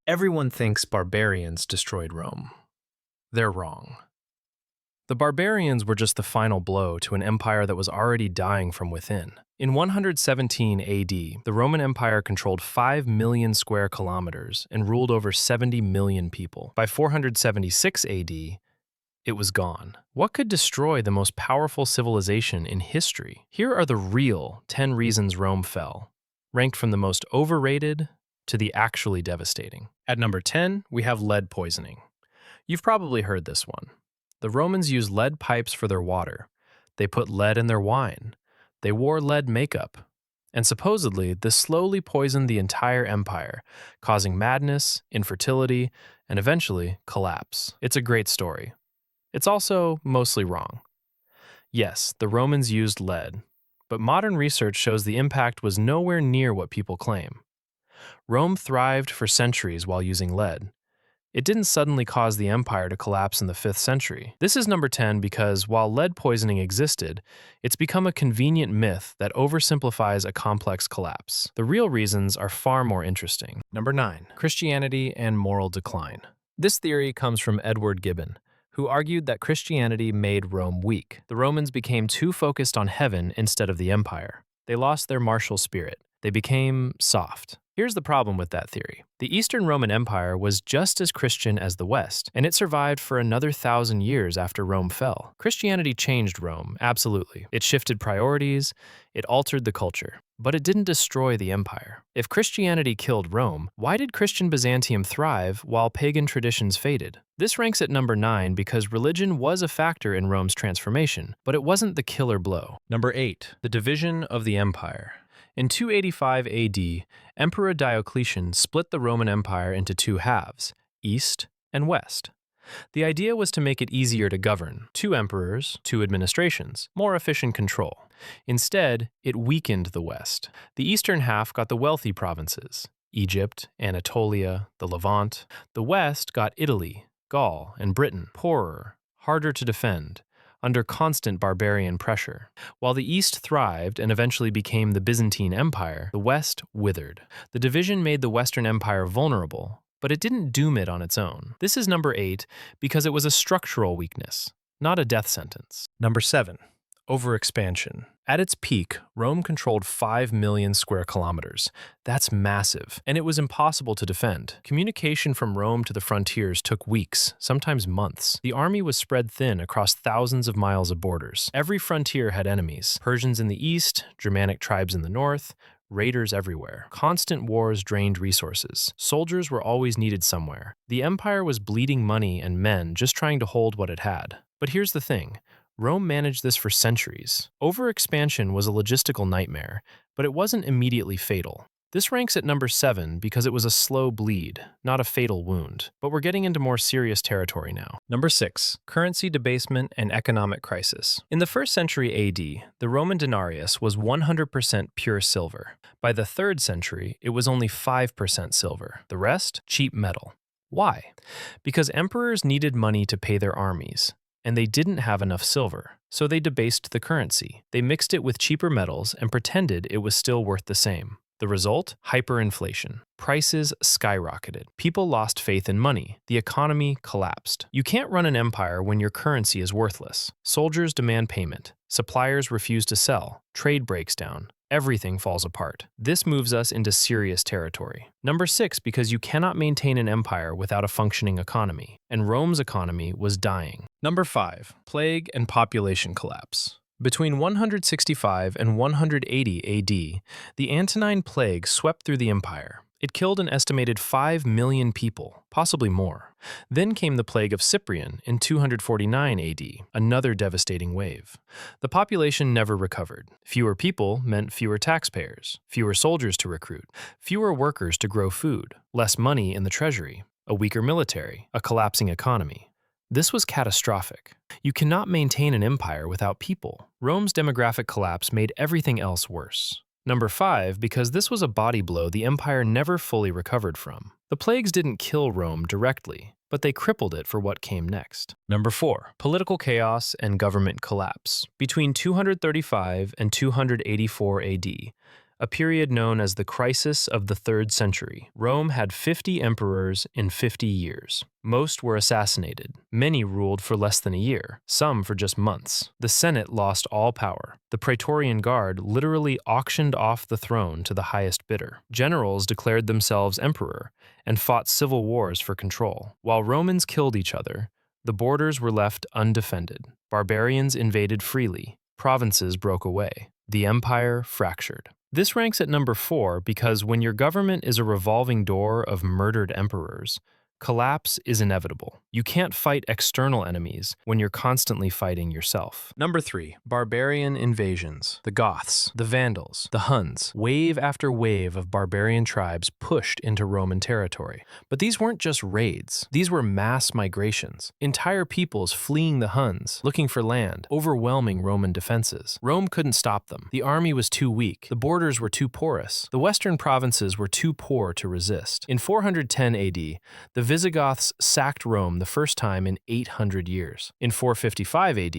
Everyone thinks barbarians destroyed Rome. They're wrong. The barbarians were just the final blow to an empire that was already dying from within. In 117 AD, the Roman Empire controlled 5 million square kilometers and ruled over 70 million people. By 476 AD, it was gone. What could destroy the most powerful civilization in history? Here are the real 10 reasons Rome fell, ranked from the most overrated to the actually devastating. At number 10, we have lead poisoning. You've probably heard this one. The Romans used lead pipes for their water. They put lead in their wine. They wore lead makeup. And supposedly, this slowly poisoned the entire empire, causing madness, infertility, and eventually collapse. It's a great story. It's also mostly wrong. Yes, the Romans used lead, but modern research shows the impact was nowhere near what people claim. Rome thrived for centuries while using lead. It didn't suddenly cause the empire to collapse in the 5th century. This is number 10 because while lead poisoning existed, it's become a convenient myth that oversimplifies a complex collapse. The real reasons are far more interesting. Number 9. Christianity and moral decline. This theory comes from Edward Gibbon, who argued that Christianity made Rome weak. The Romans became too focused on heaven instead of the empire. They lost their martial spirit. They became soft. Here's the problem with that theory. The Eastern Roman Empire was just as Christian as the West, and it survived for another 1,000 years after Rome fell. Christianity changed Rome, absolutely. It shifted priorities, it altered the culture, but it didn't destroy the empire. If Christianity killed Rome, why did Christian Byzantium thrive while pagan traditions faded? This ranks at number 9 because religion was a factor in Rome's transformation, but it wasn't the killer blow. Number 8. The division of the empire. In 285 AD, Emperor Diocletian split the Roman Empire into two halves, East and West. The idea was to make it easier to govern, 2 emperors, 2 administrations, more efficient control. Instead, it weakened the West. The eastern half got the wealthy provinces, Egypt, Anatolia, the Levant. The West got Italy, Gaul, and Britain, poorer, harder to defend, under constant barbarian pressure. While the East thrived and eventually became the Byzantine Empire, the West withered. The division made the Western Empire vulnerable, but it didn't doom it on its own. This is number 8 because it was a structural weakness, not a death sentence. Number 7. Overexpansion. At its peak, Rome controlled 5 million square kilometers. That's massive, and it was impossible to defend. Communication from Rome to the frontiers took weeks, sometimes months. The army was spread thin across thousands of miles of borders. Every frontier had enemies: Persians in the east, Germanic tribes in the north, raiders everywhere. Constant wars drained resources. Soldiers were always needed somewhere. The empire was bleeding money and men just trying to hold what it had. But here's the thing. Rome managed this for centuries. Overexpansion was a logistical nightmare, but it wasn't immediately fatal. This ranks at number 7 because it was a slow bleed, not a fatal wound. But we're getting into more serious territory now. Number 6. Currency debasement and economic crisis. In the 1st century AD, the Roman denarius was 100% pure silver. By the 3rd century, it was only 5% silver. The rest, cheap metal. Why? Because emperors needed money to pay their armies, and they didn't have enough silver, so they debased the currency. They mixed it with cheaper metals and pretended it was still worth the same. The result? Hyperinflation. Prices skyrocketed. People lost faith in money. The economy collapsed. You can't run an empire when your currency is worthless. Soldiers demand payment. Suppliers refuse to sell. Trade breaks down. Everything falls apart. This moves us into serious territory. Number 6, because you cannot maintain an empire without a functioning economy, and Rome's economy was dying. Number 5, plague and population collapse. Between 165 and 180 AD, the Antonine Plague swept through the empire. It killed an estimated 5 million people, possibly more. Then came the plague of Cyprian in 249 AD, another devastating wave. The population never recovered. Fewer people meant fewer taxpayers, fewer soldiers to recruit, fewer workers to grow food, less money in the treasury, a weaker military, a collapsing economy. This was catastrophic. You cannot maintain an empire without people. Rome's demographic collapse made everything else worse. Number 5, because this was a body blow the empire never fully recovered from. The plagues didn't kill Rome directly, but they crippled it for what came next. Number 4, political chaos and government collapse. Between 235 and 284 AD, a period known as the Crisis of the Third Century. Rome had 50 emperors in 50 years. Most were assassinated. Many ruled for less than a year, some for just months. The Senate lost all power. The Praetorian Guard literally auctioned off the throne to the highest bidder. Generals declared themselves emperor and fought civil wars for control. While Romans killed each other, the borders were left undefended. Barbarians invaded freely. Provinces broke away. The empire fractured. This ranks at number 4 because when your government is a revolving door of murdered emperors, collapse is inevitable. You can't fight external enemies when you're constantly fighting yourself. Number 3, Barbarian Invasions. The Goths, the Vandals, the Huns. Wave after wave of barbarian tribes pushed into Roman territory. But these weren't just raids. These were mass migrations. Entire peoples fleeing the Huns, looking for land, overwhelming Roman defenses. Rome couldn't stop them. The army was too weak. The borders were too porous. The western provinces were too poor to resist. In 410 AD, the Visigoths sacked Rome the first time in 800 years. In 455 AD,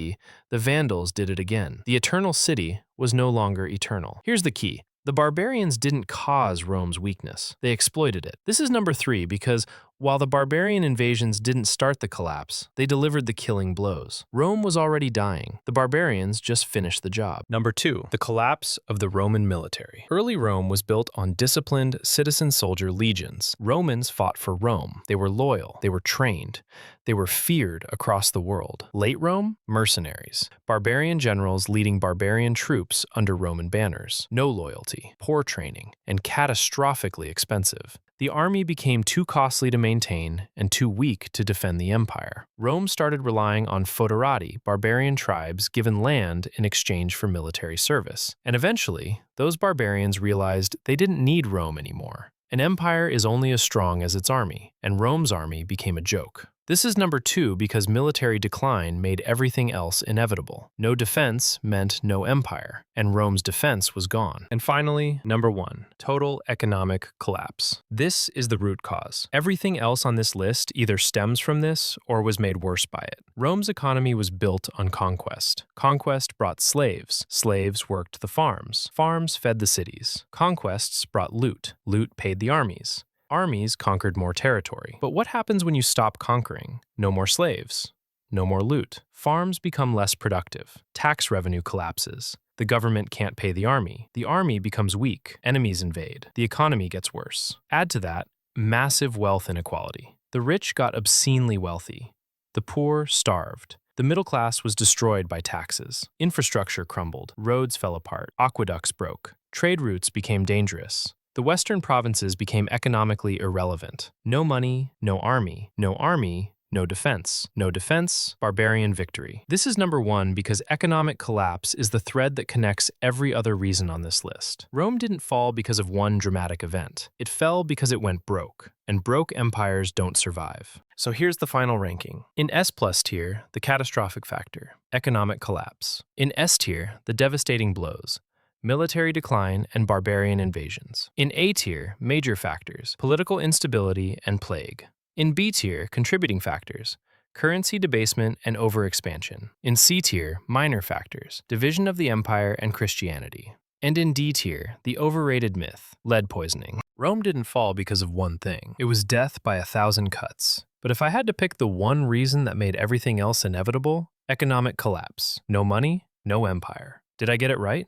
the Vandals did it again. The Eternal City was no longer eternal. Here's the key. The barbarians didn't cause Rome's weakness. They exploited it. This is number 3 because while the barbarian invasions didn't start the collapse, they delivered the killing blows. Rome was already dying. The barbarians just finished the job. Number 2, the collapse of the Roman military. Early Rome was built on disciplined citizen soldier legions. Romans fought for Rome. They were loyal. They were trained. They were feared across the world. Late Rome, mercenaries. Barbarian generals leading barbarian troops under Roman banners. No loyalty, poor training, and catastrophically expensive. The army became too costly to maintain and too weak to defend the empire. Rome started relying on foederati, barbarian tribes given land in exchange for military service. And eventually, those barbarians realized they didn't need Rome anymore. An empire is only as strong as its army, and Rome's army became a joke. This is number 2 because military decline made everything else inevitable. No defense meant no empire, and Rome's defense was gone. And finally, number 1, total economic collapse. This is the root cause. Everything else on this list either stems from this or was made worse by it. Rome's economy was built on conquest. Conquest brought slaves. Slaves worked the farms. Farms fed the cities. Conquests brought loot. Loot paid the armies. Armies conquered more territory. But what happens when you stop conquering? No more slaves. No more loot. Farms become less productive. Tax revenue collapses. The government can't pay the army. The army becomes weak. Enemies invade. The economy gets worse. Add to that massive wealth inequality. The rich got obscenely wealthy. The poor starved. The middle class was destroyed by taxes. Infrastructure crumbled. Roads fell apart. Aqueducts broke. Trade routes became dangerous. The western provinces became economically irrelevant. No money, no army, no army, no defense. No defense, barbarian victory. This is number 1 because economic collapse is the thread that connects every other reason on this list. Rome didn't fall because of one dramatic event. It fell because it went broke, and broke empires don't survive. So here's the final ranking. In S+ tier, the catastrophic factor, economic collapse. In S tier, the devastating blows, military decline and barbarian invasions. In A tier, major factors, political instability and plague. In B tier, contributing factors, currency debasement and overexpansion. In C tier, minor factors, division of the empire and Christianity. And in D tier, the overrated myth, lead poisoning. Rome didn't fall because of one thing. It was death by 1,000 cuts. But if I had to pick the one reason that made everything else inevitable, economic collapse. No money, no empire. Did I get it right?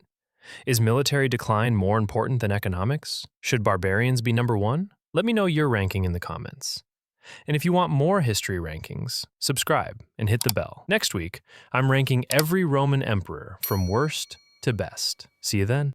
Is military decline more important than economics? Should barbarians be number 1? Let me know your ranking in the comments. And if you want more history rankings, subscribe and hit the bell. Next week, I'm ranking every Roman emperor from worst to best. See you then.